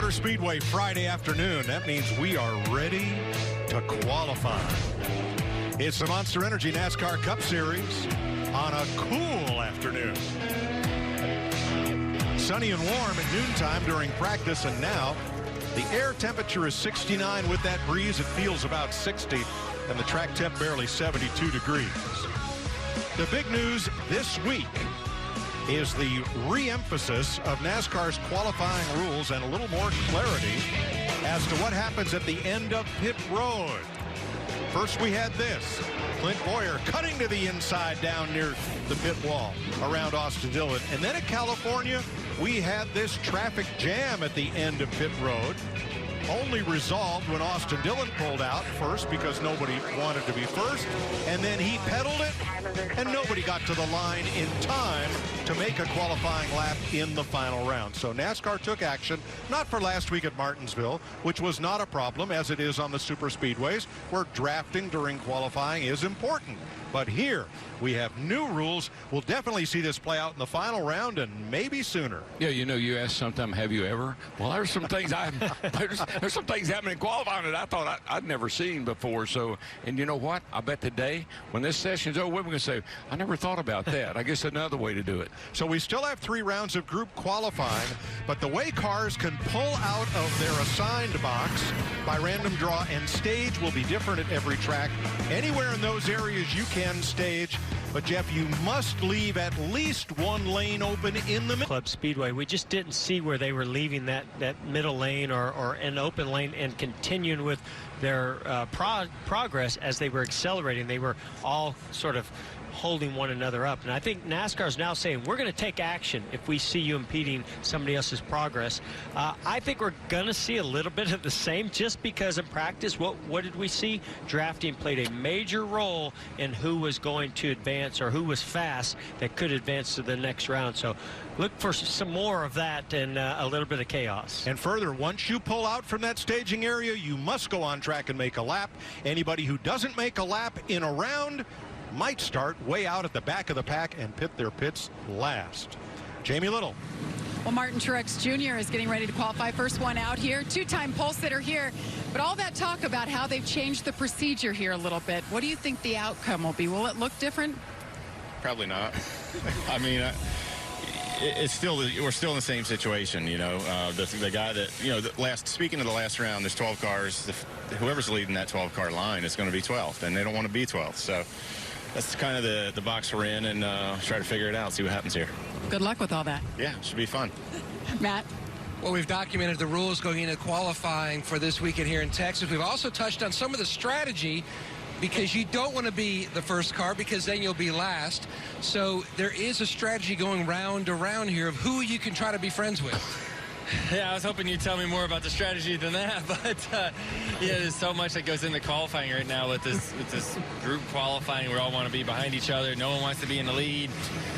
Motor Speedway Friday afternoon. That means we are ready to qualify. It's the Monster Energy NASCAR Cup Series on a cool afternoon. Sunny and warm at noontime during practice, and now the air temperature is 69 with that breeze. It feels about 60, and the track temp barely 72 degrees. The big news this week is the re-emphasis of NASCAR's qualifying rules and a little more clarity as to what happens at the end of pit road. First we had this. Clint Boyer cutting to the inside down near the pit wall around Austin Dillon. And then at California, we had this traffic jam at the end of pit road. Only resolved when Austin Dillon pulled out first because nobody wanted to be first, and then he pedaled it, and nobody got to the line in time to make a qualifying lap in the final round. So NASCAR took action, not for last week at Martinsville, which was not a problem as it is on the super speedways, where drafting during qualifying is important. But here we have new rules. We'll definitely see this play out in the final round and maybe sooner. Yeah, you know, you ask sometime, have you ever? Well, there's some things there's some things happening in qualifying that I thought I'd never seen before. So, and you know what? I bet today, when this session's over, we're going to say, I never thought about that. I guess another way to do it. So we still have 3 rounds of group qualifying, but the way cars can pull out of their assigned box by random draw and stage will be different at every track. Anywhere in those areas you can stage, but Jeff, you must leave at least one lane open in the middle. Club Speedway, we just didn't see where they were leaving that middle lane or an open lane and continuing with their progress as they were accelerating. They were all sort of holding one another up. And I think NASCAR is now saying, we're going to take action if we see you impeding somebody else's progress. I think we're going to see a little bit of the same, just because in practice, what did we see? Drafting played a major role in who was going to advance or who was fast that could advance to the next round. So look for some more of that and a little bit of chaos. And further, once you pull out from that staging area, you must go on track and make a lap. Anybody who doesn't make a lap in a round might start way out at the back of the pack and pit their pits last. Jamie Little. Well, Martin Truex Jr. is getting ready to qualify. First one out here. 2-time pole sitter here. But all that talk about how they've changed the procedure here a little bit. What do you think the outcome will be? Will it look different? Probably not. I mean, it's still, we're still in the same situation, you know. The guy that, you know, speaking of the last round, there's 12 cars. Whoever's leading that 12-car line is going to be 12th, and they don't want to be 12th. So that's kind of the box we're in, and try to figure it out, see what happens here. Good luck with all that. Yeah, it should be fun. Matt? Well, we've documented the rules going into qualifying for this weekend here in Texas. We've also touched on some of the strategy, because you don't want to be the first car, because then you'll be last. So there is a strategy going round to round here of who you can try to be friends with. Yeah, I was hoping you'd tell me more about the strategy than that, but yeah, there's so much that goes into qualifying right now with this group qualifying. We all want to be behind each other. No one wants to be in the lead.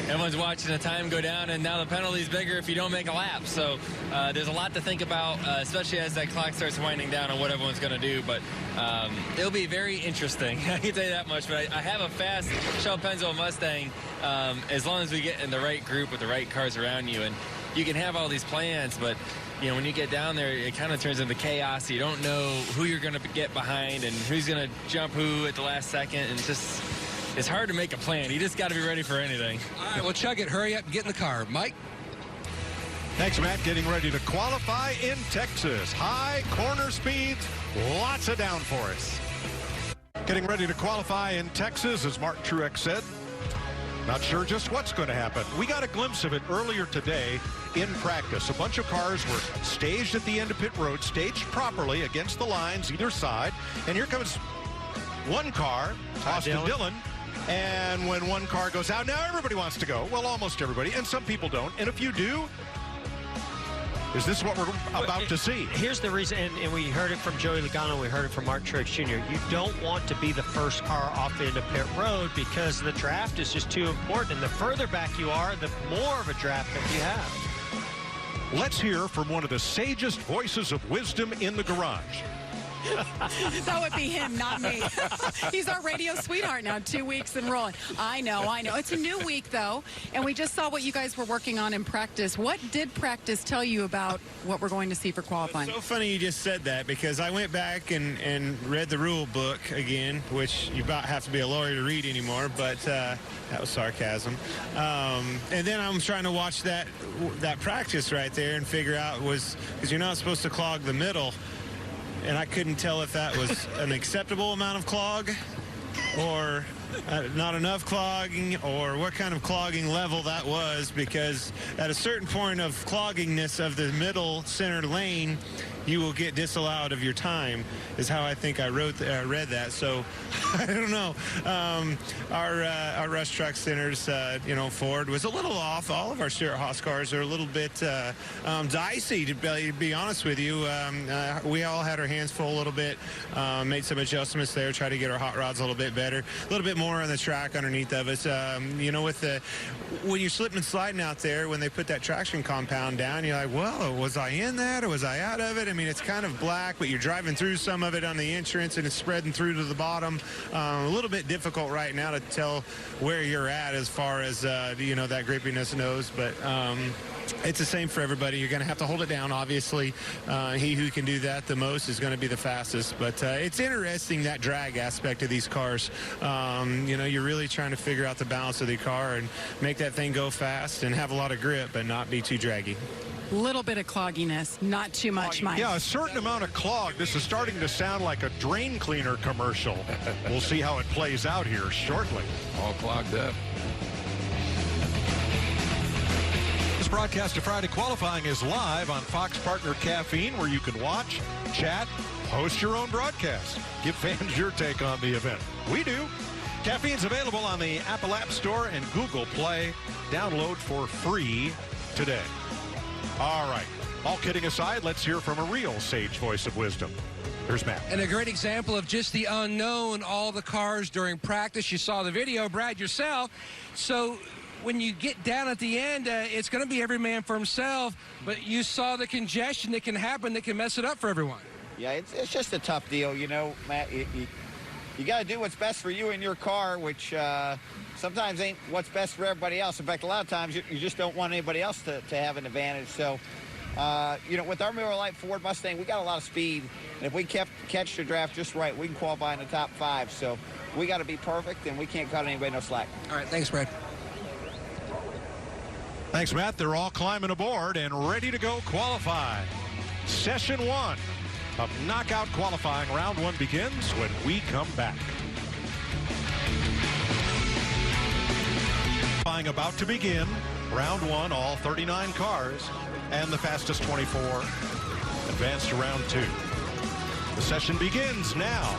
Everyone's watching the time go down, and now the penalty's bigger if you don't make a lap. So there's a lot to think about, especially as that clock starts winding down on what everyone's going to do. But it'll be very interesting. I can tell you that much. But I have a fast Shell Penzo Mustang, as long as we get in the right group with the right cars around you. And you can have all these plans, but you know, when you get down there, it kind of turns into chaos. You don't know who you're going to get behind and who's going to jump who at the last second, and it's hard to make a plan. You just got to be ready for anything. All right, well, chug it. Hurry up and get in the car. Mike? Thanks, Matt. Getting ready to qualify in Texas. High corner speeds, lots of downforce. Getting ready to qualify in Texas, as Martin Truex said. Not sure just what's going to happen. We got a glimpse of it earlier today in practice. A bunch of cars were staged at the end of pit road, staged properly against the lines either side. And here comes one car, Austin Dillon. And when one car goes out, now everybody wants to go. Well, almost everybody. And some people don't. And if you do, is this what we're about to see? Here's the reason, and we heard it from Joey Logano, we heard it from Martin Truex Jr. You don't want to be the first car off the end of pit road, because the draft is just too important. And the further back you are, the more of a draft that you have. Let's hear from one of the sagest voices of wisdom in the garage. That would be him, not me. He's our radio sweetheart now, 2 weeks and rolling. I know. It's a new week, though, and we just saw what you guys were working on in practice. What did practice tell you about what we're going to see for qualifying? It's so funny you just said that, because I went back and read the rule book again, which you about have to be a lawyer to read anymore, but that was sarcasm. And then I'm trying to watch that practice right there and figure out because you're not supposed to clog the middle, and I couldn't tell if that was an acceptable amount of clog or not enough clogging, or what kind of clogging level that was, because at a certain point of cloggingness of the middle center lane, you will get disallowed of your time, is how I think I read that. So I don't know. Our Rush Truck Centers, Ford was a little off. All of our Stuart Haas cars are a little bit dicey, to be honest with you. We all had our hands full a little bit, made some adjustments there, try to get our hot rods a little bit better, a little bit more on the track underneath of us. When you're slipping and sliding out there, when they put that traction compound down, you're like, well, was I in that or was I out of it? I mean, it's kind of black, but you're driving through some of it on the entrance and it's spreading through to the bottom. A little bit difficult right now to tell where you're at as far as, that grippiness knows, but it's the same for everybody. You're going to have to hold it down, obviously. He who can do that the most is going to be the fastest. But it's interesting, that drag aspect of these cars. You're really trying to figure out the balance of the car and make that thing go fast and have a lot of grip but not be too draggy. Little bit of clogginess, not too much, Mike. Yeah, a certain amount of clog. This is starting to sound like a drain cleaner commercial. We'll see how it plays out here shortly. All clogged up. This broadcast of Friday qualifying is live on Fox Partner Caffeine, where you can watch, chat, host your own broadcast. Give fans your take on the event. We do. Caffeine's available on the Apple App Store and Google Play. Download for free today. All right. All kidding aside, let's hear from a real sage voice of wisdom. Here's Matt. And a great example of just the unknown, all the cars during practice. You saw the video, Brad, yourself. So when you get down at the end, it's going to be every man for himself. But you saw the congestion that can happen that can mess it up for everyone. Yeah, it's just a tough deal, Matt. You got to do what's best for you in your car, which sometimes ain't what's best for everybody else. In fact, a lot of times you just don't want anybody else to have an advantage. So, with our Miller Lite Ford Mustang, we got a lot of speed. And if we catch the draft just right, we can qualify in the top 5. So we got to be perfect, and we can't cut anybody no slack. All right, thanks, Brad. Thanks, Matt. They're all climbing aboard and ready to go qualify. Session 1 of knockout qualifying. Round 1 begins when we come back. Qualifying about to begin. Round 1, all 39 cars, and the fastest 24 advance to round 2. The session begins now.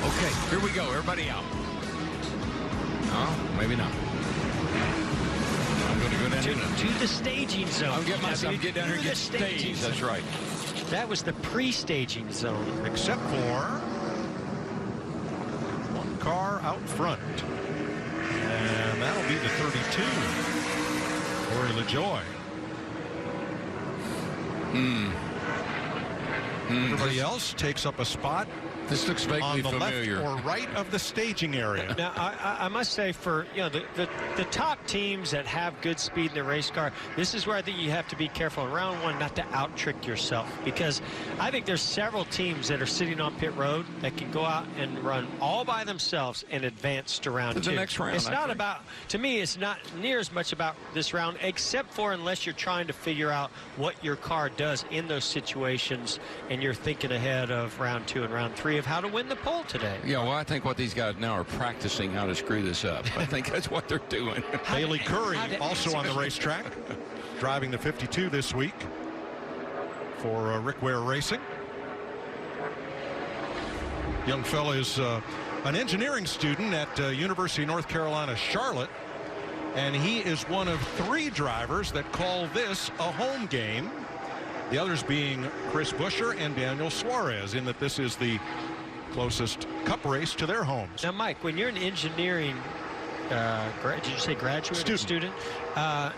Okay, here we go. Everybody out. No, maybe not. I'm going to go down to the staging zone. I'm getting myself get down here and get staged. That's right. That was the pre-staging zone. Except for one car out front. And that'll be the 32. Corey LaJoy. Everybody else takes up a spot. This looks vaguely on the familiar. left or right of the staging area. Now, I must say, for the top teams that have good speed in the race car, this is where I think you have to be careful in round 1 not to out-trick yourself, because I think there's several teams that are sitting on pit road that can go out and run all by themselves and advance to round 2. The next round, it's not about, to me, it's not near as much about this round, except for unless you're trying to figure out what your car does in those situations, and you're thinking ahead of round 2 and round 3 of how to win the pole today. Yeah, well, I think what these guys now are practicing how to screw this up. I think that's what they're doing. Haley Curry also on the racetrack, driving the 52 this week for Rick Ware Racing. Young fella is an engineering student at University of North Carolina, Charlotte, and he is one of 3 drivers that call this a home game. The others being Chris Buescher and Daniel Suarez, in that this is the closest cup race to their homes. Now, Mike, when you're an engineering, did you say graduate student? Are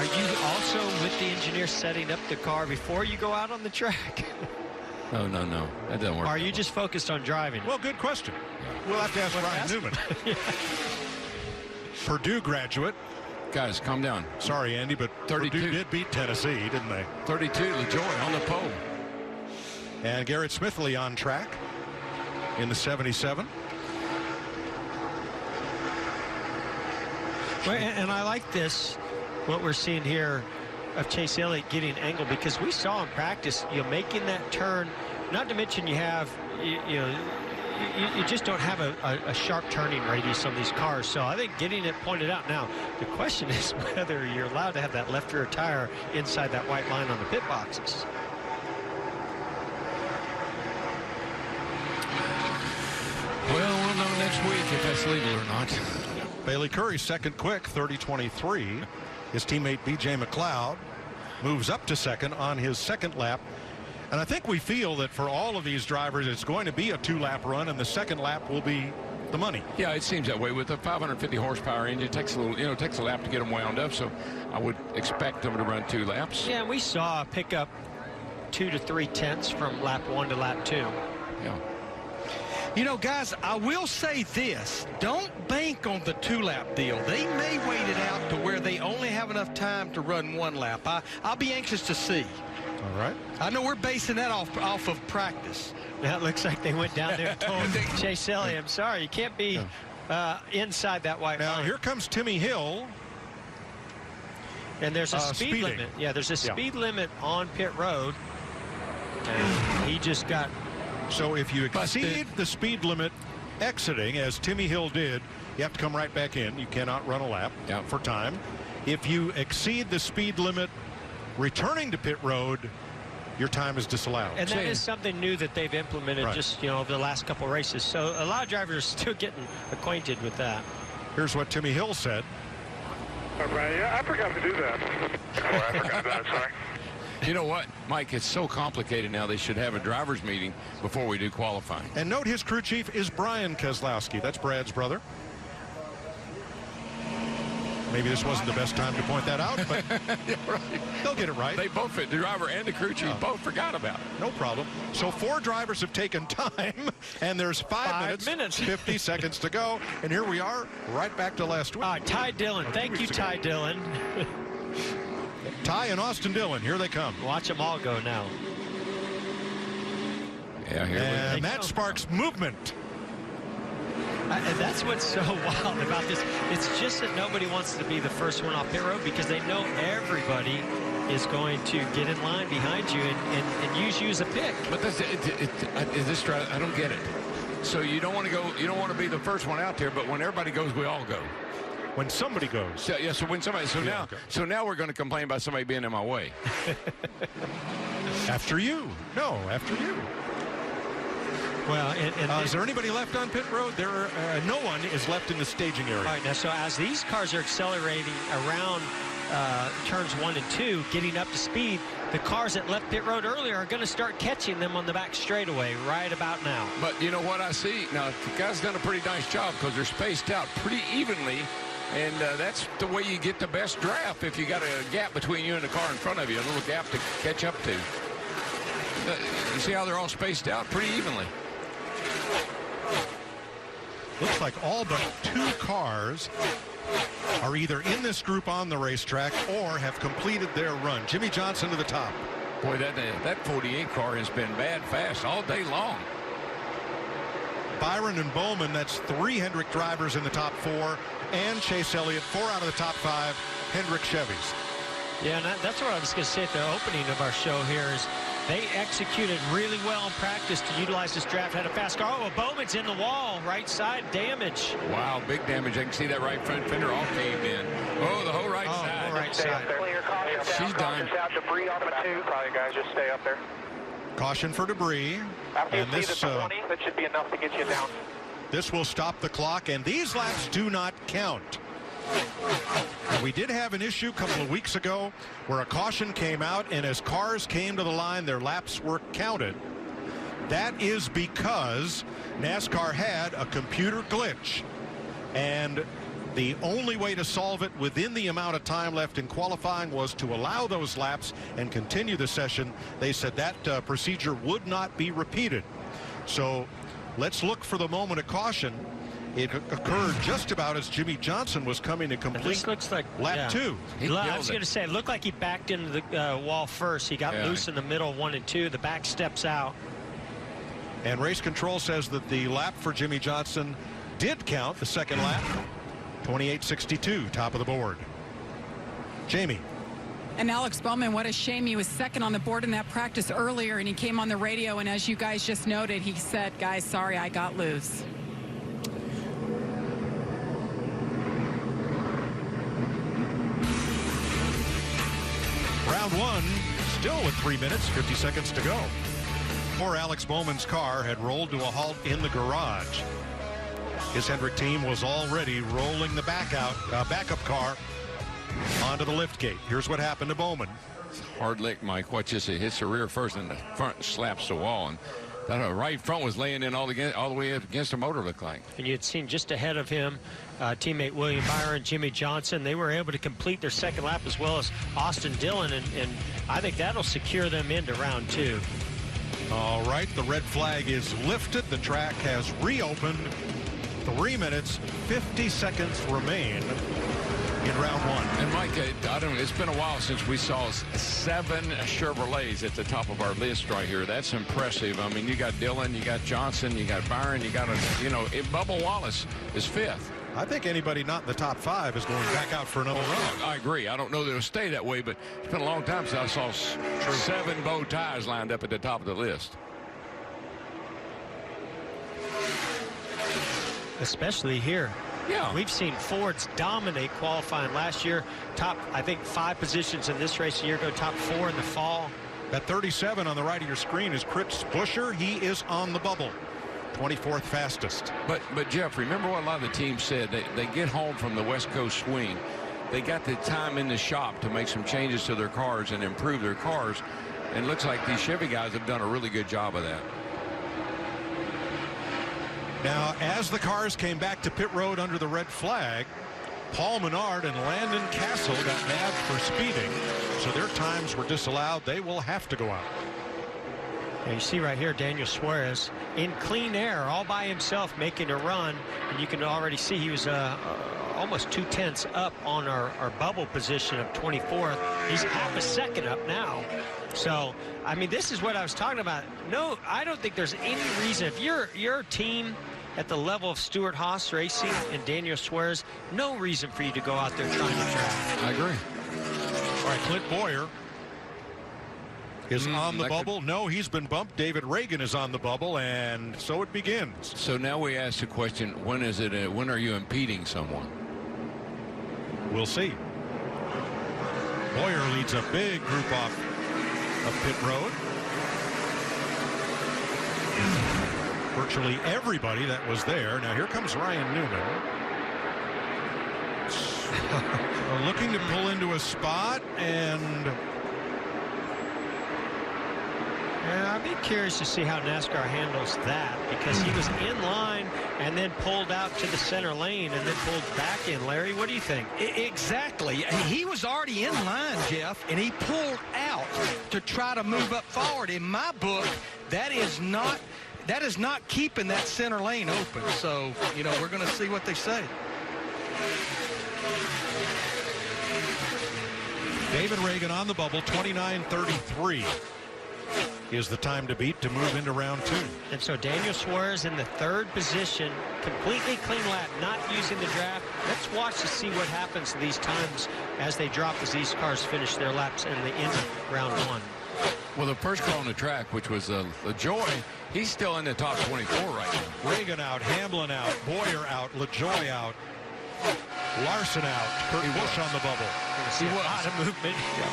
you also with the engineer setting up the car before you go out on the track? No, that doesn't work. Are you just focused on driving? Well, good question. We'll have to ask Brian Newman. Purdue graduate. Guys, calm down. Sorry, Andy, but 32. Purdue did beat Tennessee, didn't they? 32, LaJoy on the pole. And Garrett Smithley on track in the 77. Well, and I like this, what we're seeing here of Chase Elliott getting angle, because we saw in practice, making that turn, not to mention you have, you just don't have a sharp turning radius on these cars. So I think getting it pointed out. Now, the question is whether you're allowed to have that left rear tire inside that white line on the pit boxes. Well, we'll know next week if that's legal or not. Bailey Curry second quick, 30-23. His teammate B.J. McLeod moves up to second on his second lap. And I think we feel that for all of these drivers, it's going to be a 2-lap run, and the second lap will be the money. Yeah, it seems that way. With a 550 horsepower engine, it takes a little, it takes a lap to get them wound up. So I would expect them to run 2 laps. Yeah, we saw a pickup 2 to 3 tenths from lap 1 to lap 2. Yeah. Guys, I will say this. Don't bank on the 2-lap deal. They may wait it out to where they only have enough time to run 1 lap. I'll be anxious to see. All right. I know we're basing that off of practice. That looks like they went down there and told Chase Elliott, I'm sorry, you can't be inside that white line. Now, here comes Timmy Hill. And there's a speed limit. Yeah, there's a speed limit on pit road. And he just got... So if you exceed the speed limit exiting, as Timmy Hill did, you have to come right back in. You cannot run a lap for time. If you exceed the speed limit returning to pit road, your time is disallowed. And that is something new that they've implemented just, over the last couple races. So a lot of drivers are still getting acquainted with that. Here's what Timmy Hill said. All right, yeah, I forgot to do that. I forgot that, sorry. You know what, Mike, it's so complicated now. They should have a driver's meeting before we do qualifying. And note his crew chief is Brian Keselowski. That's Brad's brother. Maybe this wasn't the best time to point that out, but they'll get it right. They both, the driver and the crew chief, both forgot about it. No problem. So 4 drivers have taken time, and there's 5 minutes, 50 seconds to go. And here we are, right back to last week. Ty Dillon. Thank you, Ty Dillon. Ty and Austin Dillon, here they come. Watch them all go now. Yeah, here and that sparks movement. And that's what's so wild about this. It's just that nobody wants to be the first one off pit road because they know everybody is going to get in line behind you and use you as a pick. But this I don't get it. So you don't want to go, you don't want to be the first one out there, but when everybody goes, we all go. When somebody goes. So, yeah, so when somebody, so now we're going to complain about somebody being in my way. After you. No, after you. Well, is there anybody left on pit road? There are, no one is left in the staging area. All right, now, so as these cars are accelerating around turns 1 and 2, getting up to speed, the cars that left pit road earlier are going to start catching them on the back straightaway right about now. But you know what I see? Now, the guy's done a pretty nice job because they're spaced out pretty evenly, and that's the way you get the best draft if you got a gap between you and the car in front of you, a little gap to catch up to. You see how they're all spaced out pretty evenly? Looks like all but 2 cars are either in this group on the racetrack or have completed their run. Jimmy Johnson to the top. Boy, that 48 car has been bad fast all day long. Byron and Bowman, that's 3 Hendrick drivers in the top 4, and Chase Elliott, 4 out of the top 5 Hendrick Chevys. Yeah, and that's what I was going to say at the opening of our show here is they executed really well in practice to utilize this draft. Had a fast car. Oh, Bowman's in the wall, right side damage. Wow, big damage. I can see that right front fender all caved in. Oh, the whole right side. Whole right side. She's done. Debris on the 2. Probably, guys, just stay up there. Caution for debris. After and you see the 20, that should be enough to get you down. This will stop the clock, and these laps do not count. We did have an issue a couple of weeks ago where a caution came out, and as cars came to the line, their laps were counted. That is because NASCAR had a computer glitch, and The only way to solve it within the amount of time left in qualifying was to allow those laps and continue the session. They said that procedure would not be repeated. So let's look for the moment of caution. It occurred just about as Jimmy Johnson was coming to complete this looks like lap 2. I was going to say, it looked like he backed into the wall first. He got loose in the middle, 1 and 2. The back steps out. And race control says that the lap for Jimmy Johnson did count, the second lap. 28.62, top of the board. Jamie. And Alex Bowman, what a shame. He was second on the board in that practice earlier, and he came on the radio, and as you guys just noted, he said, guys, sorry, I got loose. Round 1, still with 3 minutes, 50 seconds to go. Poor Alex Bowman's car had rolled to a halt in the garage. His Hendrick team was already rolling the backup car onto the lift gate. Here's what happened to Bowman. Hard lick, Mike. Watch this. It hits the rear first, and the front slaps the wall. And that right front was laying in all the way up against the motor, looked like. And you had seen just ahead of him, teammate William Byron, Jimmy Johnson. They were able to complete their second lap as well as Austin Dillon, and I think that'll secure them into round 2. All right, the red flag is lifted. The track has reopened. 3 minutes, 50 seconds remain in round 1. And Mike, I don't know, it's been a while since we saw 7 Chevrolets at the top of our list right here. That's impressive. I mean, you got Dillon, you got Johnson, you got Byron, you got Bubba Wallace is 5th. I think anybody not in the top 5 is going back out for another run. I agree. I don't know that it'll stay that way, but it's been a long time since I saw 7 bow ties lined up at the top of the list. Especially here. Yeah. We've seen Fords dominate qualifying last year. Top, I think, 5 positions in this race a year ago, top 4 in the fall. At 37 on the right of your screen is Chris Buescher. He is on the bubble. 24th fastest. But Jeff, remember what a lot of the teams said. They get home from the West Coast swing. They got the time in the shop to make some changes to their cars and improve their cars. And it looks like these Chevy guys have done a really good job of that. Now, as the cars came back to pit road under the red flag, Paul Menard and Landon Castle got nabbed for speeding, so their times were disallowed. They will have to go out. And you see right here Daniel Suarez in clean air all by himself making a run, and you can already see he was almost 2/10 up on our bubble position of 24th. He's half a second up now. So, I mean, this is what I was talking about. No, I don't think there's any reason. If you're a team at the level of Stewart-Haas Racing and Daniel Suarez, no reason for you to go out there trying to track. I agree. All right, Clint Boyer is on the bubble. No, he's been bumped. David Reagan is on the bubble, and so it begins. So now we ask the question, when are you impeding someone? We'll see. Boyer leads a big group off of pit road. Virtually everybody that was there. Now here comes Ryan Newman. Looking to pull into a spot, and I'd be curious to see how NASCAR handles that, because he was in line and then pulled out to the center lane and then pulled back in. Larry, what do you think? Exactly. He was already in line, Jeff, and he pulled out to try to move up forward. In my book, that is not keeping that center lane open. So, we're going to see what they say. David Reagan on the bubble, 29:33 is the time to beat to move into round 2. And so Daniel Suarez in the 3rd position, completely clean lap, not using the draft. Let's watch to see what happens to these times as they drop, as these cars finish their laps in the end of round 1. Well, the first car on the track, which was LaJoy, he's still in the top 24 right now. Reagan out, Hamlin out, Boyer out, LaJoy out, Larson out, Kurt Busch on the bubble. See a lot of movement. Yeah.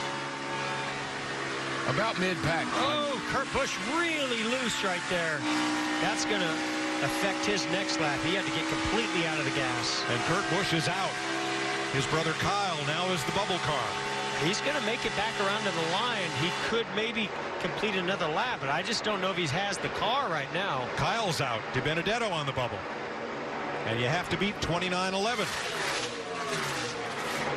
About mid-pack. Oh, Kurt Busch really loose right there. That's going to affect his next lap. He had to get completely out of the gas. And Kurt Busch is out. His brother Kyle now is the bubble car. He's going to make it back around to the line. He could maybe complete another lap, but I just don't know if he has the car right now. Kyle's out. DiBenedetto on the bubble. And you have to beat 29:11.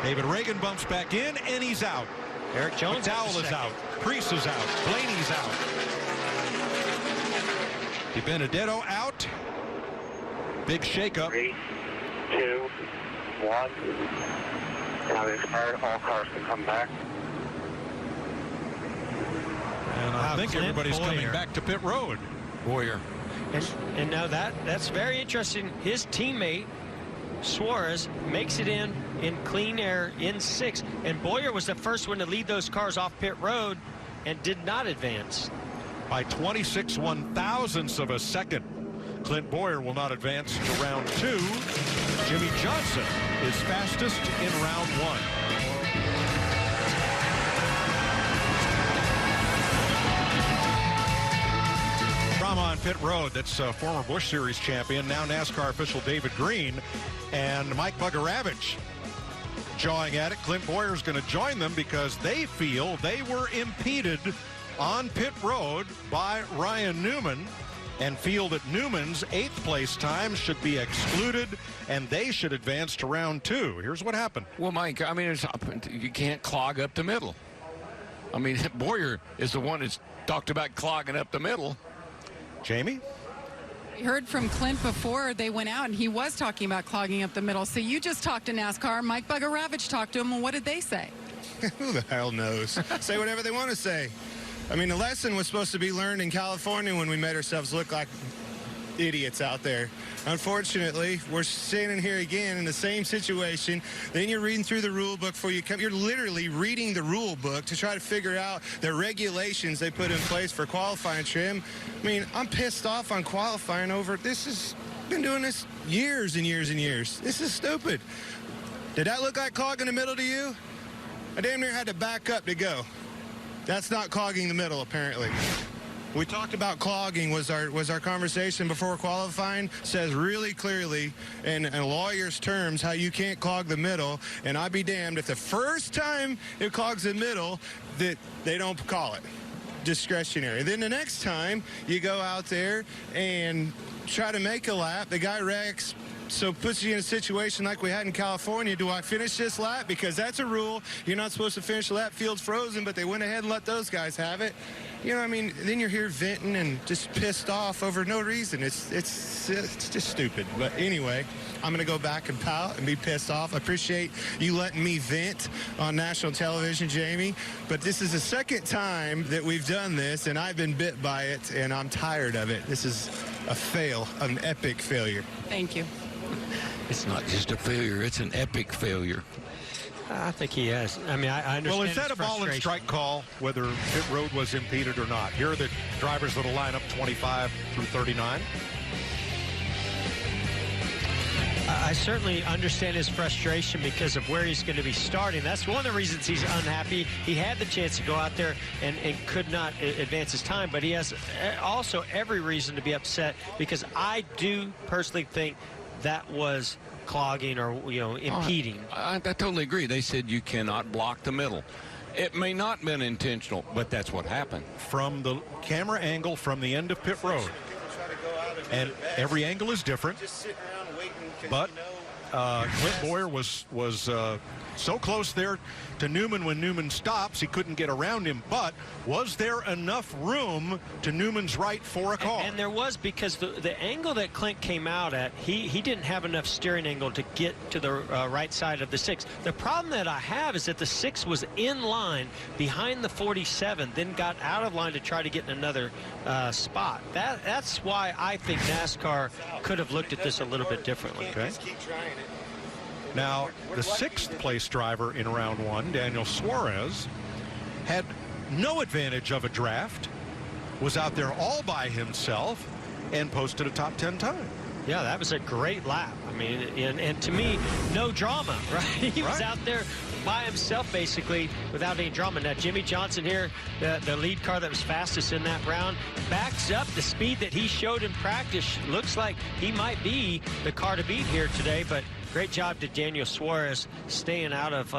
David Reagan bumps back in, and he's out. Eric Jones McDowell is out. Priest is out. Blaney's out. DiBenedetto out. Big shakeup. 3, 2, 1. Now expired. All cars can come back. And I think Clint everybody's Boyer. coming back to pit road. Boyer. And now that's very interesting. His teammate Suarez makes it in clean air in 6th, and Boyer was the first one to lead those cars off pit road and did not advance. By 26 1/1000ths of a second. Clint Boyer will not advance to round 2. Jimmy Johnson is fastest in round 1. Drama on pit road. That's former Busch Series champion, now NASCAR official David Green, and Mike Bugaravich jawing at it. Clint Boyer's going to join them because they feel they were impeded on pit road by Ryan Newman, and feel that Newman's 8th place time should be excluded and they should advance to round 2. Here's what happened. Well, Mike, I mean, you can't clog up the middle. I mean, Boyer is the one that's talked about clogging up the middle. Jamie? We heard from Clint before they went out, and he was talking about clogging up the middle. So you just talked to NASCAR. Mike Bugaravich talked to him, and what did they say? Who the hell knows? Say whatever they want to say. I mean, the lesson was supposed to be learned in California when we made ourselves look like idiots out there. Unfortunately, we're standing here again in the same situation. Then you're reading through the rule book before you come. You're literally reading the rule book to try to figure out the regulations they put in place for qualifying trim. I mean, I'm pissed off on qualifying over this. Has been doing this years and years and years. This is stupid. Did that look like clogging the middle to you? I damn near had to back up to go. That's not clogging the middle, apparently. We talked about clogging was our conversation before qualifying. Says really clearly in a lawyer's terms how you can't clog the middle. And I'd be damned if the first time it clogs the middle that they don't call it discretionary. Then the next time you go out there and try to make a lap, the guy wrecks. So puts you in a situation like we had in California. Do I finish this lap? Because that's a rule. You're not supposed to finish the lap. Field's frozen, but they went ahead and let those guys have it. You know what I mean? Then you're here venting and just pissed off over no reason. It's just stupid. But anyway, I'm going to go back and pout and be pissed off. I appreciate you letting me vent on national television, Jamie. But this is the second time that we've done this, and I've been bit by it, and I'm tired of it. This is a fail, an epic failure. Thank you. It's not just a failure, it's an epic failure. I think he has. I mean, I understand. Well, is that his a ball and strike call, whether pit road was impeded or not? Here are the drivers that'll line up 25 through 39. I certainly understand his frustration because of where he's going to be starting. That's one of the reasons he's unhappy. He had the chance to go out there and could not advance his time, but he has also every reason to be upset because I do personally think that was clogging or, impeding. I totally agree. They said you cannot block the middle. It may not have been intentional, but that's what happened. From the camera angle from the end of pit road, and every angle is different, but Clint Boyer was so close there to Newman when Newman stops, he couldn't get around him. But was there enough room to Newman's right for a call? And there was, because the angle that Clint came out at, he didn't have enough steering angle to get to the right side of the 6. The problem that I have is that the 6 was in line behind the 47, then got out of line to try to get in another spot. That's why I think NASCAR could have looked at this a little bit differently. Okay. Now, the 6th place driver in round 1, Daniel Suarez, had no advantage of a draft, was out there all by himself, and posted a top 10 time. Yeah, that was a great lap. I mean, and to me, no drama, right? He was out there by himself, basically, without any drama. Now, Jimmy Johnson here, the lead car that was fastest in that round, backs up the speed that he showed in practice. Looks like he might be the car to beat here today, but great job to Daniel Suarez staying out of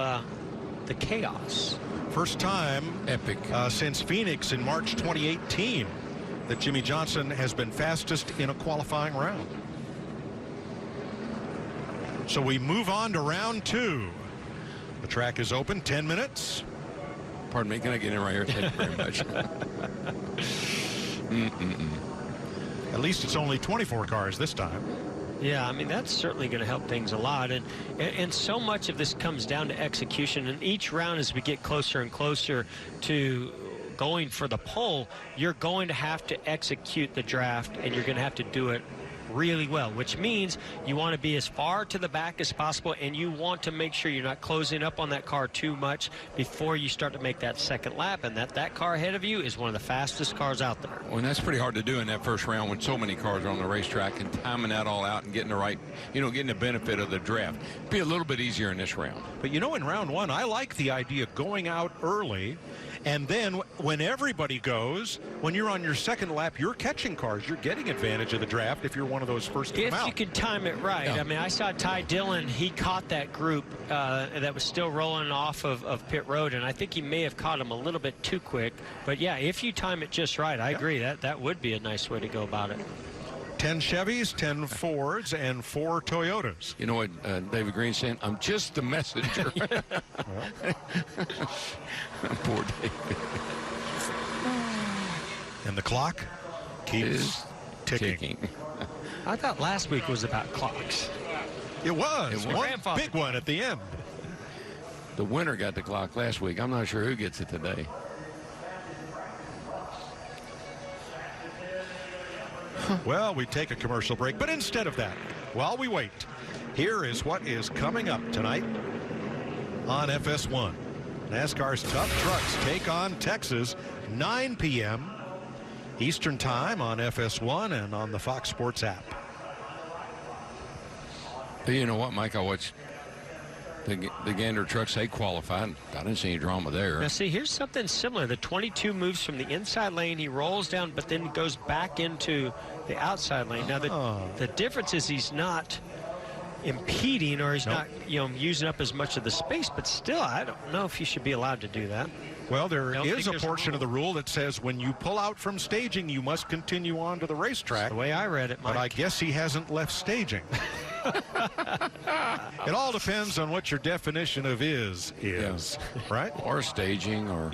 the chaos. First time epic since Phoenix in March 2018 that Jimmy Johnson has been fastest in a qualifying round. So we move on to round 2. The track is open, 10 minutes. Pardon me, can I get in right here? Thank you very much. At least it's only 24 cars this time. Yeah, I mean, that's certainly going to help things a lot. And so much of this comes down to execution. And each round, as we get closer and closer to going for the pole, you're going to have to execute the draft, and you're going to have to do it really well, which means you want to be as far to the back as possible, and you want to make sure you're not closing up on that car too much before you start to make that second lap, and that car ahead of you is one of the fastest cars out there. Well, and that's pretty hard to do in that first round when so many cars are on the racetrack, and timing that all out and getting the right, getting the benefit of the draft. Be a little bit easier in this round. But in round one, I like the idea of going out early, and then when everybody goes, when you're on your second lap, you're catching cars. You're getting advantage of the draft if you're one of those first to come out. If you can time it right. Yeah. I mean, I saw Ty Dillon. He caught that group that was still rolling off of pit road, and I think he may have caught him a little bit too quick. But, yeah, if you time it just right, I agree. That would be a nice way to go about it. 10 Chevys, 10 Fords, and 4 Toyotas. You know what David Green's saying? I'm just the messenger. Poor David. And the clock keeps ticking. I thought last week was about clocks. It was. One big one at the end. The winner got the clock last week. I'm not sure who gets it today. Well, we take a commercial break, but instead of that, while we wait, here is what is coming up tonight on FS1. NASCAR's Tough Trucks take on Texas, 9 p.m. Eastern Time on FS1 and on the Fox Sports app. You know what, Mike? I watched the Gander trucks. They qualified. I didn't see any drama there. Now, see, here's something similar. The 22 moves from the inside lane. He rolls down, but then goes back into the outside lane. Now, the difference is he's not impeding, or he's not, using up as much of the space. But still, I don't know if he should be allowed to do that. Well, there is a portion of the rule that says when you pull out from staging, you must continue on to the racetrack. That's the way I read it, Mike. But I guess he hasn't left staging. It all depends on what your definition of is, right? Or staging or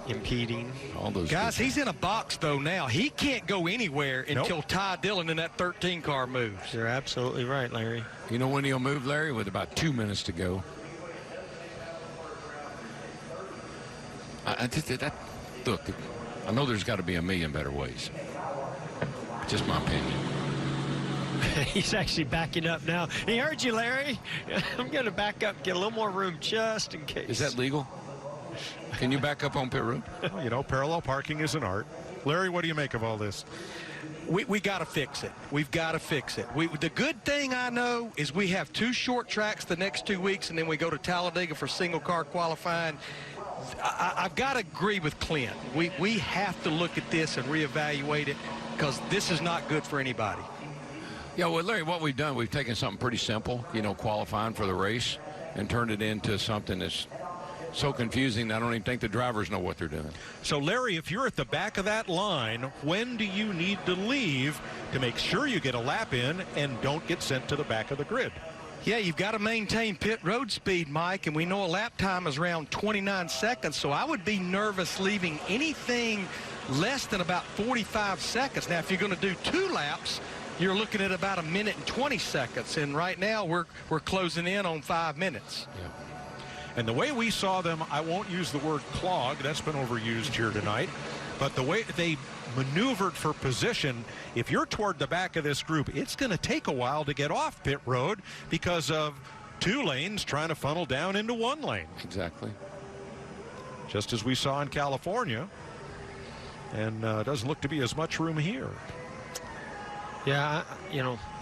impeding. All those guys, he's in a box, though, now. He can't go anywhere until Ty Dillon in that 13 car moves. You're absolutely right, Larry. You know when he'll move, Larry? With about 2 minutes to go. Look, I know there's got to be a million better ways. Just my opinion. He's actually backing up now. He heard you, Larry. I'm going to back up, get a little more room just in case. Is that legal? Can you back up on pit road? Well, parallel parking is an art. Larry, what do you make of all this? We got to fix it. We've got to fix it. The good thing I know is we have 2 short tracks the next 2 weeks, and then we go to Talladega for single car qualifying. I've got to agree with Clint. We have to look at this and reevaluate it, because this is not good for anybody. Yeah, well, Larry, what we've done, we've taken something pretty simple, qualifying for the race, and turned it into something that's so confusing I don't even think the drivers know what they're doing. So, Larry, if you're at the back of that line, when do you need to leave to make sure you get a lap in and don't get sent to the back of the grid? Yeah, you've got to maintain pit road speed, Mike, and we know a lap time is around 29 seconds, so I would be nervous leaving anything less than about 45 seconds. Now, if you're going to do 2 laps, you're looking at about 1 minute and 20 seconds, and right now we're closing in on 5 minutes. Yeah. And the way we saw them, I won't use the word clog, that's been overused here tonight, but the way they maneuvered for position, if you're toward the back of this group, it's going to take a while to get off pit road because of 2 lanes trying to funnel down into 1 lane. Exactly. Just as we saw in California, and doesn't look to be as much room here. Yeah,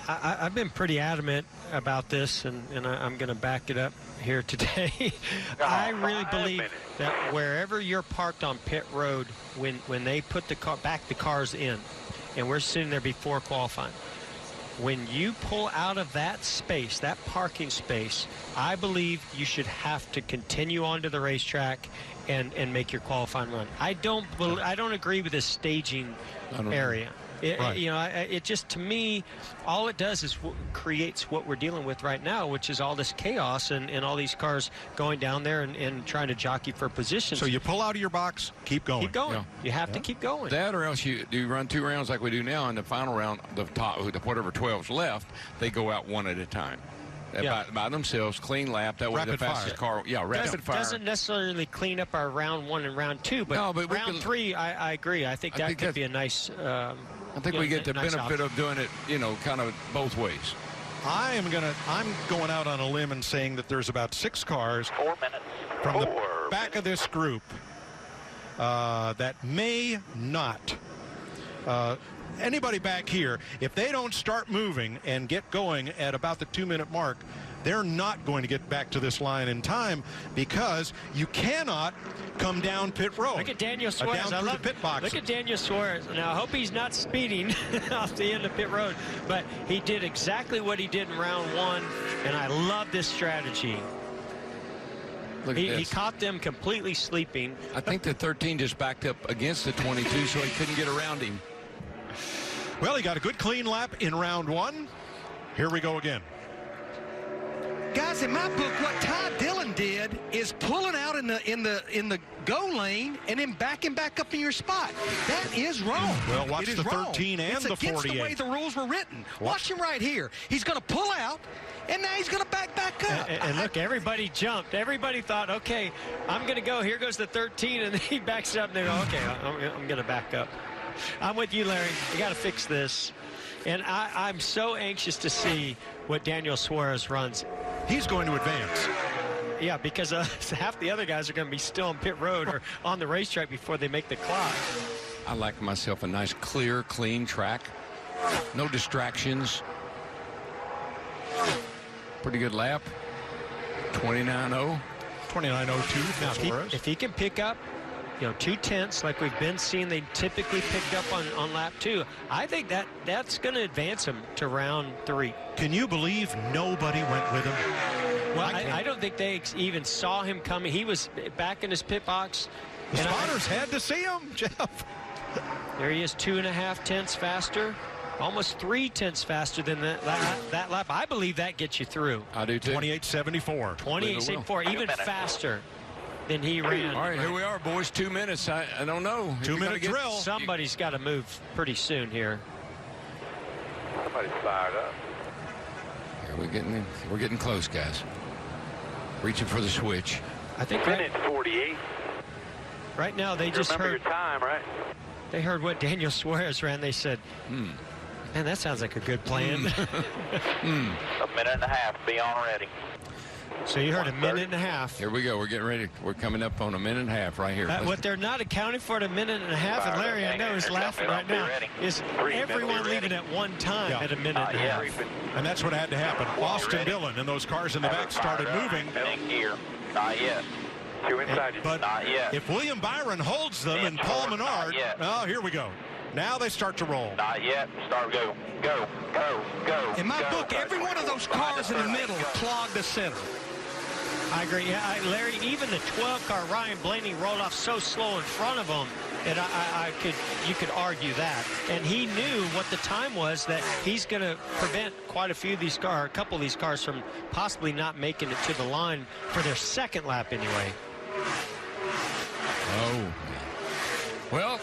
I've been pretty adamant about this, and I'm going to back it up here today. I really believe that wherever you're parked on pit road, when they put the cars in, and we're sitting there before qualifying, when you pull out of that space, that parking space, I believe you should have to continue on to the racetrack and make your qualifying run. I don't agree with this staging area. It, you know, it just, to me, all it does is creates what we're dealing with right now, which is all this chaos and all these cars going down there and trying to jockey for position. So you pull out of your box, keep going. Keep going. Yeah. You have to keep going. That, or else you run 2 rounds like we do now. In the final round, the top, whatever 12's left, they go out one at a time. By themselves, clean lap. That way, the fastest car. Yeah, rapid fire. Doesn't necessarily clean up our round 1 and round 2, but, no, but round 3, I agree. I think that could be a nice. I think we get the nice benefit of doing it, you know, kind of both ways. I'm going out on a limb and saying that there's about 6 cars 4 minutes. from the back of this group that may not. Anybody back here, if they don't start moving and get going at about the 2-minute mark, they're not going to get back to this line in time, because you cannot come down pit road. Look at Daniel Suarez. Down through the pit boxes. Look at Daniel Suarez. Now, I hope he's not speeding off the end of pit road, but he did exactly what he did in round 1, and I love this strategy. Look at He caught them completely sleeping. I think the 13 just backed up against the 22, so he couldn't get around him. Well, he got a good clean lap in round 1. Here we go again. Guys, in my book, what Ty Dillon did is pulling out in the go lane and then backing back up in your spot. That is wrong. Well, watch it is the wrong. 13 and it's the against 48. the way the rules were written. Watch him right here. He's going to pull out, and now he's going to back up. And look, everybody jumped. Everybody thought, okay, I'm going to go. Here goes the 13, and then he backs up, and they go, okay, I'm going to back up. I'm with you, Larry. We got to fix this. And I'm so anxious to see what Daniel Suarez runs. He's going to advance. Yeah, because half the other guys are going to be still on pit road or on the racetrack before they make the clock. I like myself a nice, clear, clean track. No distractions. Pretty good lap. 29.0. 29.02 now Suarez. If he can pick up, 2/10 like we've been seeing they typically picked up on lap 2, I think that's going to advance him to round 3. Can you believe nobody went with him? Well, I don't think they even saw him coming. He was back in his pit box. The spotters had to see him, Jeff. There he is, 2.5 tenths faster. Almost 3/10 faster than that lap. I believe that gets you through. I do too. 28.74. 28.74, even faster than he ran. All right, here we are, boys. 2 minutes. I don't know. 2-minute drill. Somebody's got to move pretty soon here. Somebody's fired up. Here we're getting close, guys. Reaching for the switch. I think Minute 48. Right now they just Remember heard your time, right? They heard what Daniel Suarez ran. They said, man, that sounds like a good plan. A minute and a half. Be on ready. So you heard a minute and a half. Here we go. We're getting ready. We're coming up on a minute and a half right here. What they're not accounting for at a minute and a half, and Larry, I know, is laughing right now, is everyone leaving at one time at a minute and a half. And that's what had to happen. Austin Dillon and those cars in the back started moving. Gear. Not yet. Two inside. But not yet. If William Byron holds them and Paul Menard, oh, here we go. Now they start to roll. Not yet. Start. Go. Go. Go. Go. In my book, every one of those cars in the middle clogged the center. I agree. Yeah, Larry, even the 12 car Ryan Blaney rolled off so slow in front of him that you could argue that. And he knew what the time was, that he's going to prevent quite a few of these cars, a couple of these cars, from possibly not making it to the line for their second lap anyway. Oh. Well,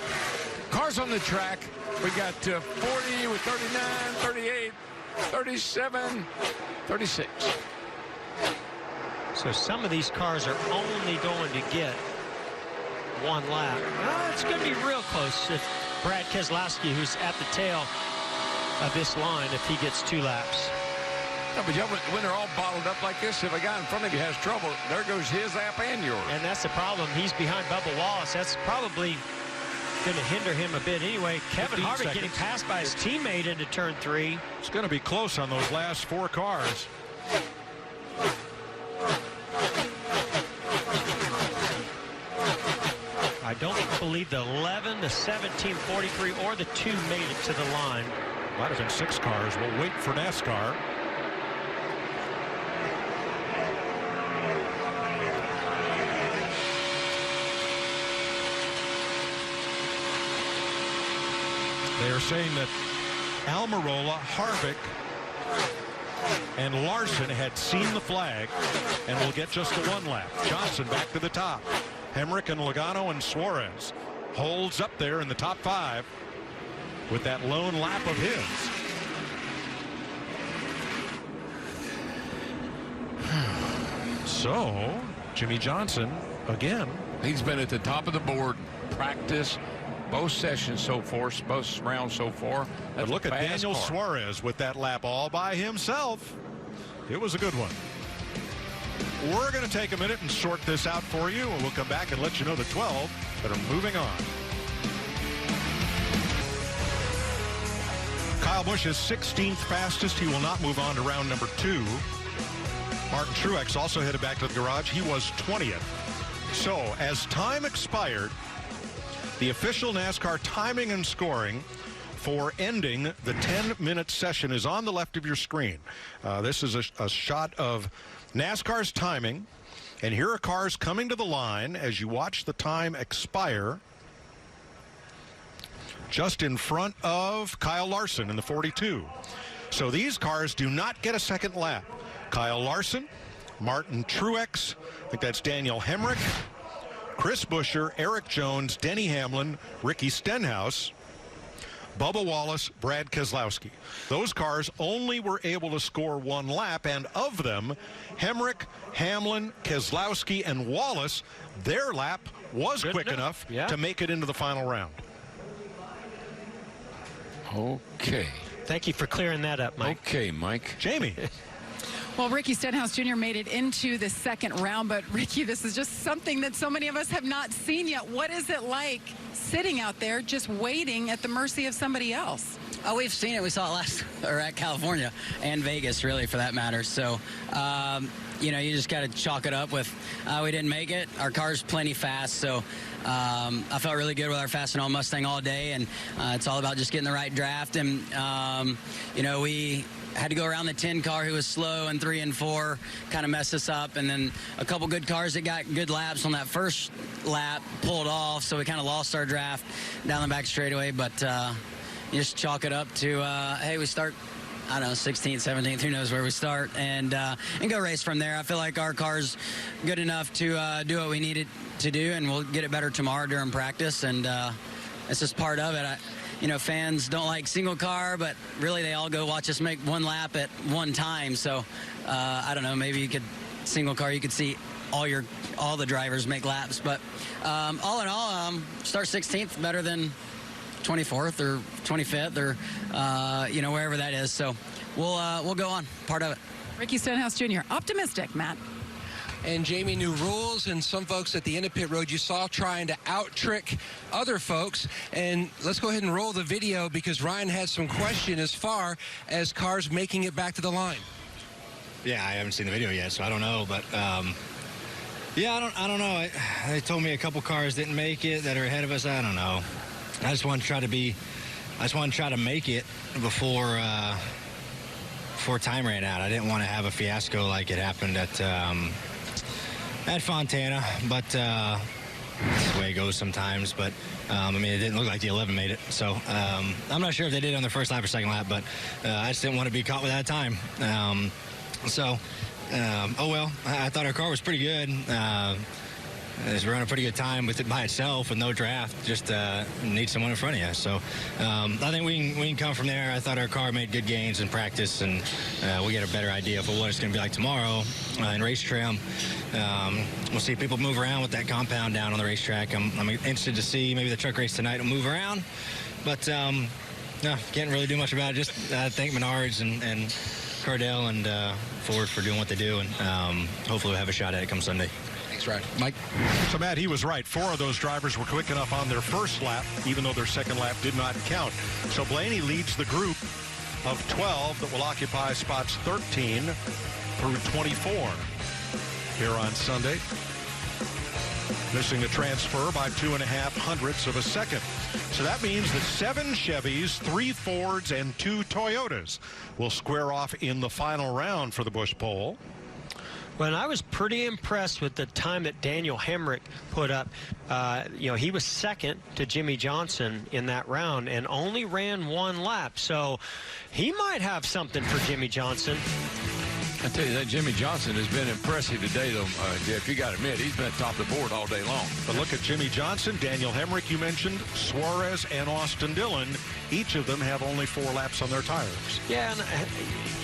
cars on the track. We got 40 with 39, 38, 37, 36. So some of these cars are only going to get one lap. Well, it's going to be real close if Brad Keselowski, who's at the tail of this line, if he gets 2 laps. No, but when they're all bottled up like this, if a guy in front of you has trouble, there goes his lap and yours. And that's the problem. He's behind Bubba Wallace. That's probably going to hinder him a bit anyway. Kevin Harvick getting passed by his teammate into turn 3. It's going to be close on those last 4 cars. I don't believe the 11, the 17, 43, or the 2 made it to the line. Might have been 6 cars. We'll wait for NASCAR. They are saying that Almirola, Harvick, and Larson had seen the flag and will get just the one lap. Johnson back to the top. Hemrick and Logano and Suarez holds up there in the top 5 with that lone lap of his. So Jimmy Johnson again. He's been at the top of the board, practice, both sessions so far, both rounds so far. But look at Daniel Suarez with that lap all by himself. It was a good one. We're going to take a minute and sort this out for you, and we'll come back and let you know the 12 that are moving on. Kyle Busch is 16th fastest. He will not move on to round number 2. Martin Truex also headed back to the garage. He was 20th. So as time expired, the official NASCAR timing and scoring for ending the 10-minute session is on the left of your screen. This is a shot of NASCAR's timing, and here are cars coming to the line as you watch the time expire. Just in front of Kyle Larson in the 42. So these cars do not get a second lap. Kyle Larson, Martin Truex, I think that's Daniel Hemrick, Chris Buescher, Eric Jones, Denny Hamlin, Ricky Stenhouse, Bubba Wallace, Brad Keselowski. Those cars only were able to score one lap, and of them, Hemrick, Hamlin, Keselowski, and Wallace, their lap was quick enough to make it into the final round. Okay. Thank you for clearing that up, Mike. Okay, Mike. Jamie. Well, Ricky Stenhouse Jr. made it into the second round, but Ricky, this is just something that so many of us have not seen yet. What is it like sitting out there just waiting at the mercy of somebody else? Oh, we've seen it. We saw it at California and Vegas, really, for that matter. So, you know, you just got to chalk it up with we didn't make it. Our car's plenty fast, so I felt really good with our fast and all Mustang all day, and it's all about just getting the right draft. And, you know, we had to go around the 10 car who was slow, and 3 and 4 kind of messed us up. And then a couple good cars that got good laps on that first lap pulled off, so we kind of lost our draft down the back straightaway. But you just chalk it up to, hey, we start, I don't know, 16th, 17th, who knows where we start, and go race from there. I feel like our car's good enough to do what we need it to do, and we'll get it better tomorrow during practice, and it's just part of it. You know, fans don't like single car, but really they all go watch us make one lap at one time. So I don't know, maybe you could single car, you could see all the drivers make laps, but all in all, start 16th better than 24th or 25th or you know, wherever that is. So we'll go on, part of it. Ricky Stenhouse Jr. Optimistic, Matt. And Jamie, new rules, and some folks at the end of pit road you saw trying to out-trick other folks. And let's go ahead and roll the video, because Ryan had some question as far as cars making it back to the line. Yeah, I haven't seen the video yet, so I don't know. But yeah, I don't know. They told me a couple cars didn't make it that are ahead of us. I don't know. I just want to try to make it before time ran out. I didn't want to have a fiasco like it happened at Fontana, but that's the way it goes sometimes. But I mean, it didn't look like the 11 made it, so I'm not sure if they did on their first lap or second lap, but I just didn't want to be caught with that time. Oh well, I thought our car was pretty good. We're on a pretty good time with it by itself with no draft. Just need someone in front of you. So I think we can come from there. I thought our car made good gains in practice, and we get a better idea for what it's going to be like tomorrow in race trim. We'll see people move around with that compound down on the racetrack. I'm interested to see maybe the truck race tonight will move around, but no, can't really do much about it. Just thank Menards and Cardell and Ford for doing what they do, and hopefully we'll have a shot at it come Sunday. Thanks, Ryan. Mike? So, Matt, he was right. 4 of those drivers were quick enough on their first lap, even though their second lap did not count. So Blaney leads the group of 12 that will occupy spots 13 through 24 here on Sunday. Missing a transfer by 2.5 hundredths of a second. So that means that 7 Chevys, 3 Fords, and 2 Toyotas will square off in the final round for the Busch Pole. Well, and I was pretty impressed with the time that Daniel Hemrick put up. You know, he was second to Jimmy Johnson in that round and only ran 1 lap. So he might have something for Jimmy Johnson. I tell you, that Jimmy Johnson has been impressive today, though, Jeff. You got to admit, he's been at top of the board all day long. But look at Jimmy Johnson, Daniel Hemrick, you mentioned, Suarez, and Austin Dillon. Each of them have only 4 laps on their tires. Yeah, and,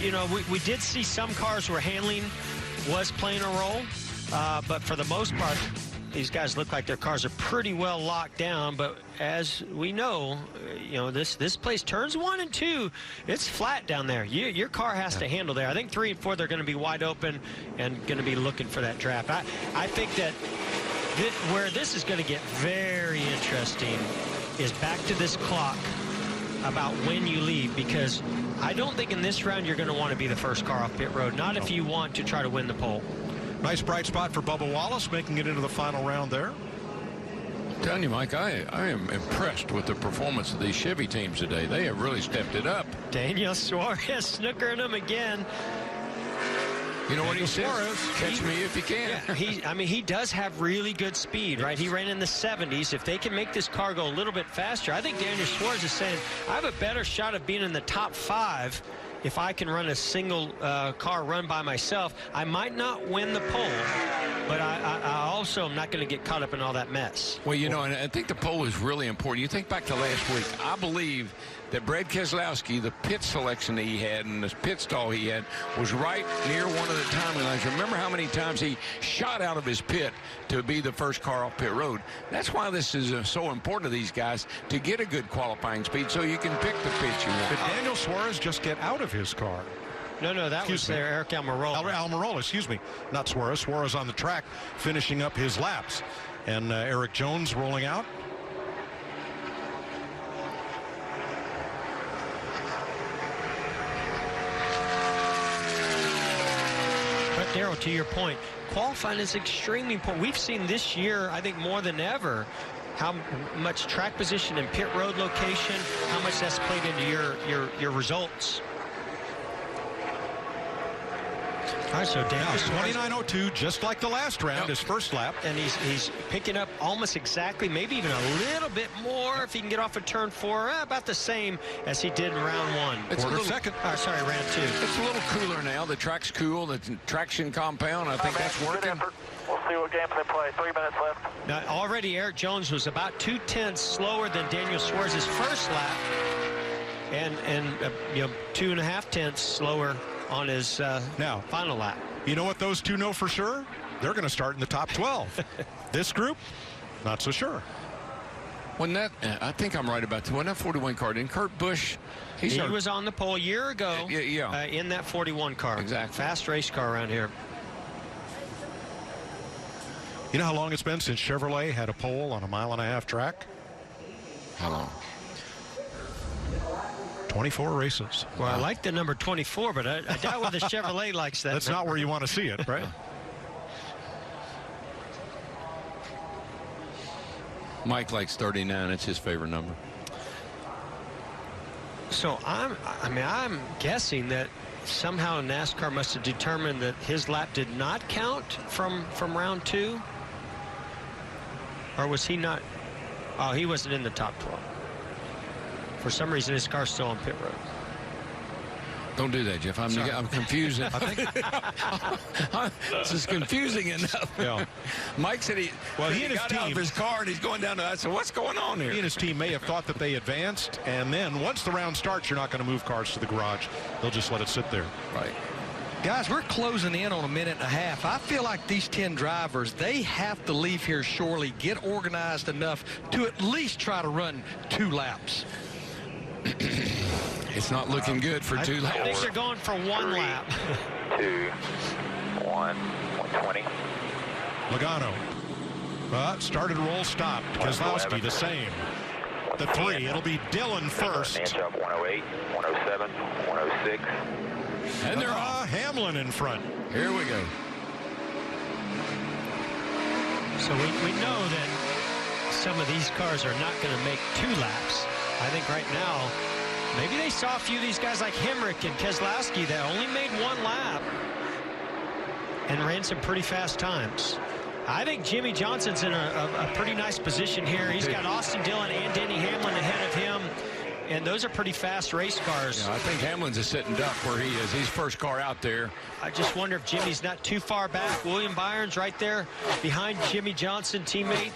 you know, we did see some cars where handling was playing a role, but for the most part, these guys look like their cars are pretty well locked down. But as we know, you know, this place, turns 1 and 2, it's flat down there. Your car has to handle there. I think 3 and 4, they're going to be wide open and going to be looking for that draft. I think that where this is going to get very interesting is back to this clock about when you leave, because I don't think in this round you're going to want to be the first car off pit road, not if you want to try to win the pole. Nice bright spot for Bubba Wallace, making it into the final round there. I'm telling you, Mike, I am impressed with the performance of these Chevy teams today. They have really stepped it up. Daniel Suarez snookering them again. You know what he says? Catch me if you can. Yeah, I mean, he does have really good speed, right? He ran in the 70s. If they can make this car go a little bit faster, I think Daniel Suarez is saying, I have a better shot of being in the top 5 if I can run a single car run by myself. I might not win the pole, but I also am not going to get caught up in all that mess. Well, you know, and I think the pole is really important. You think back to last week, I believe that Brad Keselowski, the pit selection that he had and the pit stall he had was right near one of the timing lines. Remember how many times he shot out of his pit to be the first car off pit road? That's why this is so important to these guys, to get a good qualifying speed so you can pick the pit you want. Did Daniel Suarez just get out of his car? No, that was there, Eric Almirola. Almirola, excuse me, not Suarez. Suarez on the track finishing up his laps. And Eric Jones rolling out. Darrell, to your point, qualifying is extremely important. We've seen this year, I think more than ever, how much track position and pit road location, how much that's played into your results. All right, so Daniel 29.02, just like the last round, his first lap. And he's picking up almost exactly, maybe even a little bit more if he can get off of turn 4, about the same as he did in round 1. It's round 2. It's a little cooler now. The track's cool. The traction compound, I think that's working. We'll see what games they play. 3 minutes left. Now, already Eric Jones was about 2/10 slower than Daniel Suarez's first lap, and you know, 2.5 tenths slower on his final lap. You know what those two know for sure? They're going to start in the top 12. This group, not so sure. When that, I think I'm right about that. When that 41 car, didn't Kurt Busch? He was on the pole a year ago. Yeah. In that 41 car. Exactly. Fast race car around here. You know how long it's been since Chevrolet had a pole on a 1.5-mile track? How long? 24 races. Well, I like the number 24, but I doubt whether Chevrolet likes that. That's not where you want to see it, right? Mike likes 39. It's his favorite number. So I'm guessing that somehow NASCAR must have determined that his lap did not count from round 2, or was he not? Oh, he wasn't in the top 12. For some reason, his car's still on pit road. Don't do that, Jeff. I'm confused. This is confusing enough. Yeah. Mike said he got out of his car and he's going down to. I said, what's going on here? He and his team may have thought that they advanced, and then once the round starts, you're not going to move cars to the garage. They'll just let it sit there. Right. Guys, we're closing in on a minute and a half. I feel like these 10 drivers, they have to leave here shortly, get organized enough to at least try to run 2 laps. It's not looking good for 2 laps. I think they're going for 1 lap. 2, 1, 120. Logano. Started roll stopped. Keselowski the same. The 3. It'll be Dillon first. 108, 107, 106. And they're off. Hamlin in front. Here we go. So we know that some of these cars are not going to make 2 laps. I think right now, maybe they saw a few of these guys like Hemrick and Keselowski that only made 1 lap. and ran some pretty fast times. I think Jimmy Johnson's in a pretty nice position here. He's got Austin Dillon and Denny Hamlin ahead of him, and those are pretty fast race cars. Yeah, I think Hamlin's a sitting duck where he is. He's first car out there. I just wonder if Jimmy's not too far back. William Byron's right there behind Jimmy Johnson, teammate.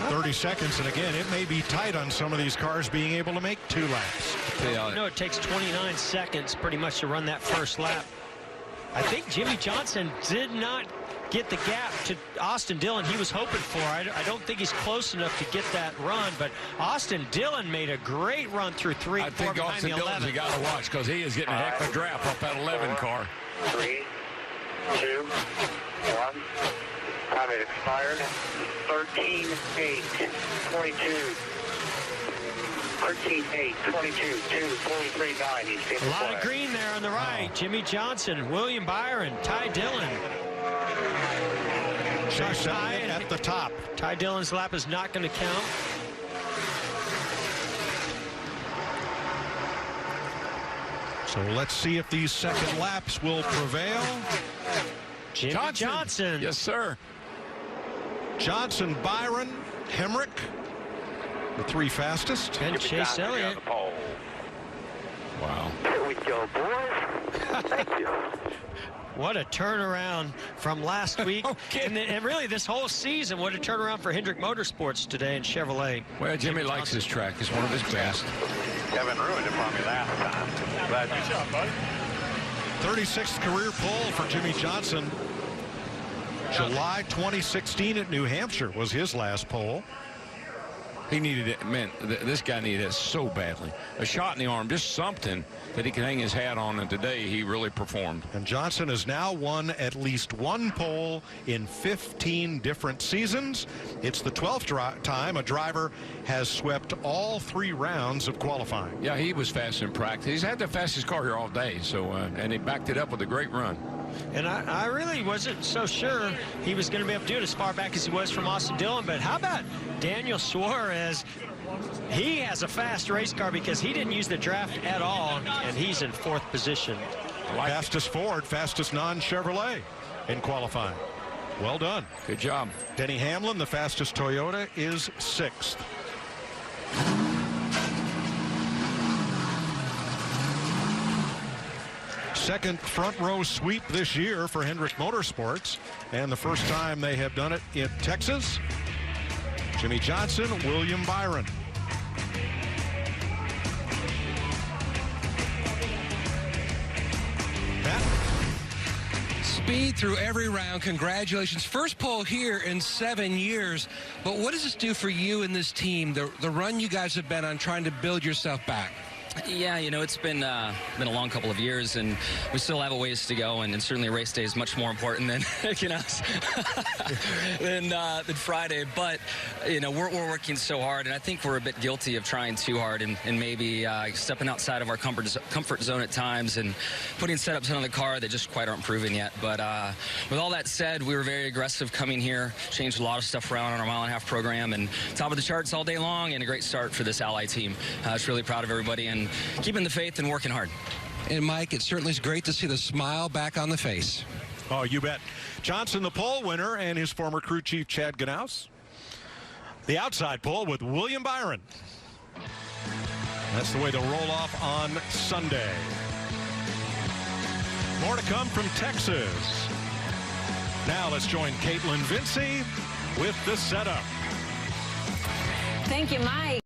30 seconds, and again, it may be tight on some of these cars being able to make 2 laps. You know, it takes 29 seconds pretty much to run that first lap. I think Jimmy Johnson did not get the gap to Austin Dillon he was hoping for. I don't think he's close enough to get that run, but Austin Dillon made a great run through 3 and 4 I think behind Austin the Dillon's 11. a guy to watch because he is getting a heck of a draft off that 11 car. 3, 2, 1. Time it expired. 13-8, 22. 13-8, 22, 2, 43-9. He's A lot of green there on the right. Jimmy Johnson, William Byron, Ty Dillon. Chase Elliott at the top. Ty Dillon's lap is not going to count. So let's see if these second laps will prevail. Jimmy Johnson. Yes, sir. Johnson, Byron, Hemrick, the 3 fastest. And Chase Elliott. Wow. Here we go, boys. Thank you. What a turnaround from last week. And really this whole season, what a turnaround for Hendrick Motorsports today in Chevrolet. Well, Jimmy likes his track. It's one of his best. Kevin ruined it for me last time. Glad you shot, buddy. 36th career pole for Jimmy Johnson. July 2016 at New Hampshire was his last pole. He needed it. Man, this guy needed it so badly. A shot in the arm, just something that he can hang his hat on, and today he really performed. And Johnson has now won at least 1 pole in 15 different seasons. It's the 12th time a driver has swept all 3 rounds of qualifying. Yeah, he was fast in practice. He's had the fastest car here all day, so and he backed it up with a great run. And I really wasn't so sure he was going to be able to do it as far back as he was from Austin Dillon. But how about Daniel Suarez? He has a fast race car because he didn't use the draft at all, and he's in 4th position. Fastest Ford, fastest non-Chevrolet in qualifying. Well done. Good job. Denny Hamlin, the fastest Toyota, is 6th. Second front row sweep this year for Hendrick Motorsports, and the first time they have done it in Texas. Jimmy Johnson, William Byron. Matt? Speed through every round. Congratulations. First pole here in 7 years. But what does this do for you and this team, the run you guys have been on trying to build yourself back? Yeah, you know, it's been a long couple of years, and we still have a ways to go, and certainly race day is much more important than than Friday. But you know, we're working so hard, and I think we're a bit guilty of trying too hard and maybe stepping outside of our comfort zone at times and putting setups on the car that just quite aren't proven yet. But with all that said, we were very aggressive coming here, changed a lot of stuff around on our mile-and-a-half program, and top of the charts all day long, and a great start for this Ally team. I was really proud of everybody and keeping the faith and working hard. And Mike, it certainly is great to see the smile back on the face. Oh, you bet. Johnson, the pole winner, and his former crew chief, Chad Gnaus. The outside pole with William Byron. That's the way they'll roll off on Sunday. More to come from Texas. Now let's join Caitlin Vincey with the setup. Thank you, Mike.